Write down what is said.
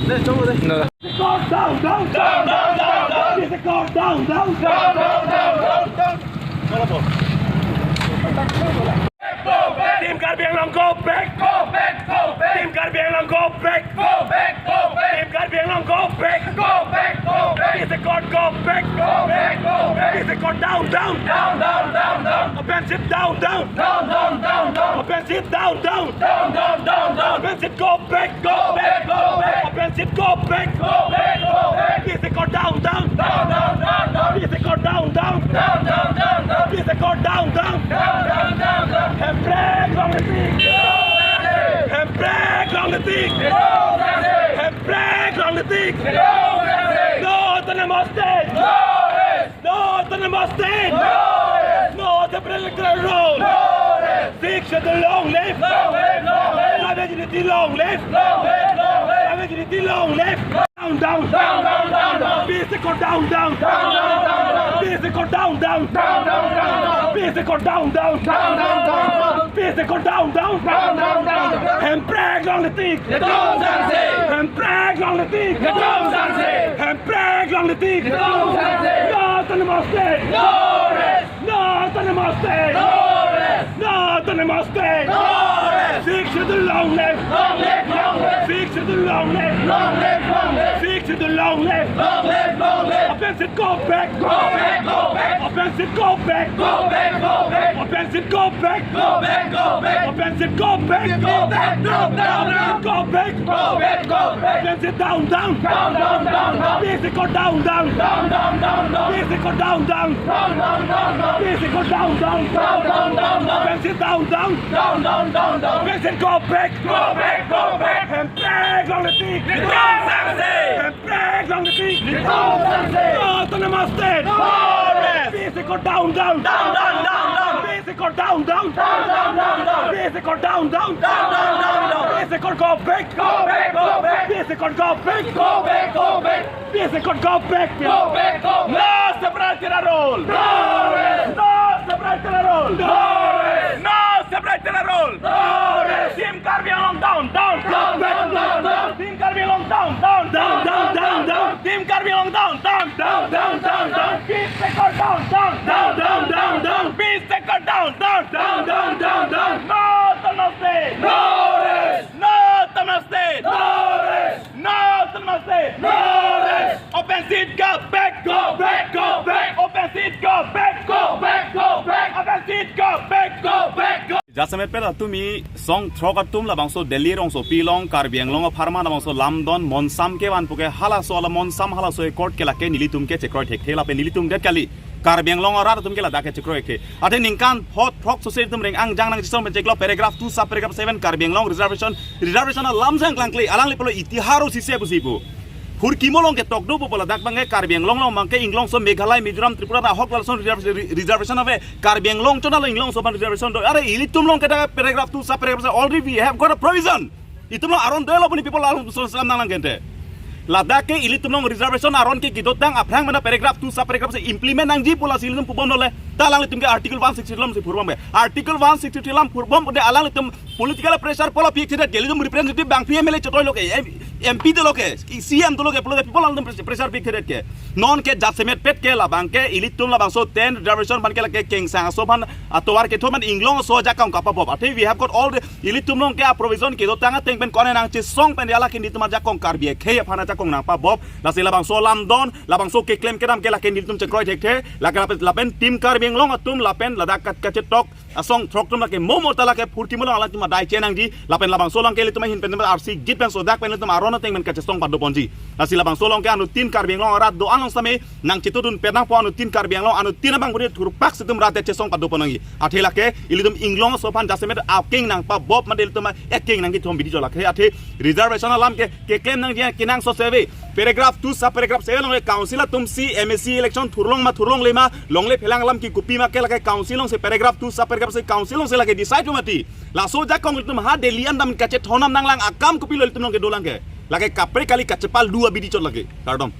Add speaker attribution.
Speaker 1: Team Karbiang Long go back, go back, go back. Team Karbiang Long go back, go back, go back. Team Karbiang Long go back, go back, go back. Is the court go back, go back, go back. Is the court down, down, down, down, down, down. Offensive down, down, down, down, down, down. Offensive down, down, down, down, down, down. Offensive go back, go back, go back. Offensive go back, go back, go back. Is the court down, down, down, down, down, down. Is the court down, down, down, down, down, down. Is the court down, down, down, down, down, down. And break on the thing. And break on the thing. And break on the thing. No to the mustard. No to the mustard. No to the electoral roll. Fix the long left. Savagity long left. Savagity long left. Down, down, down, down, down, down. Physical down, down, down, down, down. Physical down, down, down, down, down. Physical down, down, down, down, down. Physical down, down, down, down, down. And brag on the thing. And brag on the thing. And brag on the thing. No to the mustard. No to the mustard. No to the mustard. Fix the long left. Fix the long left. Fix the long left. Offensive go back. Go back. Go back. Offensive go back. Go back. Go back. Offensive go back. Go back. Go back. Offensive go back. Go back. Down. Down. Go back. Go back. Go back. Offensive down. Down. Down. Down. Down. Down. Physical down. Down. Down. Down. Down. Down. Physical down. Down. Down. Down. Down. Down. Physical down. Down. Down. Down. Down. Down. Offensive down. Down. Down. Down. Down. Down. Offensive go back. Go back. Go back. And brag on the thing. And brag on the thing. No to the mustard. Physical down. Down. Down. Down. Down. Down. Physical down. Down. Down. Down. Down. Down. Physical down. Down. Down. Down. Down. Down. Physical go back. Go back. Go back. Physical go back. Go back. Go back. Physical go back. Go back. Go back. No separate the roll. No separate the roll. No separate the roll. Team Karbiang Long down. Down. Down. Down. Down. Down. Team Karbiang Long down. Down. Down. Down. Down. Down. Team Karbiang Long down. Down. Down. Down. Down. Down. Beat second down. Down. Down. Down. Down. Down. Beat second down. Down. Down. Down. Down. Down. No Namaste. No rest. No Namaste. No rest. No Namaste. No rest. Offensive go back. Go back. Go back. Offensive go back. Go back. Go back. Offensive go back. Go back. Go.
Speaker 2: Jasamet pela tumi song throkat tum la bangso Delhi rong so pilong Karbiang Long pharma na bangso Lamdon monsam ke wan puke hala so la monsam hala so court ke la ke nilitum ke chekro thek thela pe nilitum det kali Karbiang Long ra tum ke la da ke chekro ke ate ningkan hot thok so se tum reng ang jang nang chisom pe cheklo paragraph 2 sub paragraph 7 Karbiang Long reservation na lamjang klangkli alang li polo itiharo sise busibu Hur kimolong ke tokdo popola dak bangai Karbiang Long long mangke inglong so Meghalaya Mizoram Tripura da hok lalson reservation ave Karbiang Long chona inglong so ban reservation do are ilitum long ke da paragraph 2 sub paragraph already we have got a provision itum long aron delo puni people along so salam nang gente Ladakh ke ilitum long reservation aron ke kidot dang aprang mana paragraph 2 sub paragraph se implement nang ji pula silum pubon dole talang litum ke article 160 lam se purbam be article 160 lam purbam de alang litum political pressure pola pi khida delidum representative bank PMLA chotoi loke MP de loke CM de loke pola people alum pressure pi khida ke non ke jasemet pet ke labang ke ilitum labang so 10 reservation ban ke la ke kengsam so ban atowar ke thoman inglong so jakam kapapop ate we have got all the ilitum long ke provision ke dotanga teng ben kone nang chi song pen ala ke nitum jakong karbie ke phana jakong nang pa bob la se labang so Lamdon labang so ke claim ke dam ke la ke nitum chekroi thek the la ke lapen team Karbiang Long atum lapen ladak kachetok asong throk tum la ke momo tala ke phurti mulang ala tum dai chenang di lapen labang so lang ke litum hin pen RC git pen so dak pen litum arona teng men ka chestong padu ponji la si labang so long ke anu tin Karbiang Long rat do anong same nang chitudun penang po anu tin Karbiang Long anu tin abang buri thurpak situm rat chestong padu ponangi athela ke ilitum inglong so pan jasemet aking nang pa bob madel tum eking nang ki thom bidi jola ke athe reservation alam ke claim nang dia kinang so seve paragraph 2 sub paragraph 7 long council tum C MSC election thurlong lema longle phelang lam ki kupi ma ke la ke council se paragraph 2 sub paragraph se council se la ke decide mati la so ja kong tum ha delian dam kache thonam nang lang akam kupi lol tum long ke dolang ke la ke kapre kali kachepal dua bidi chot lage kardom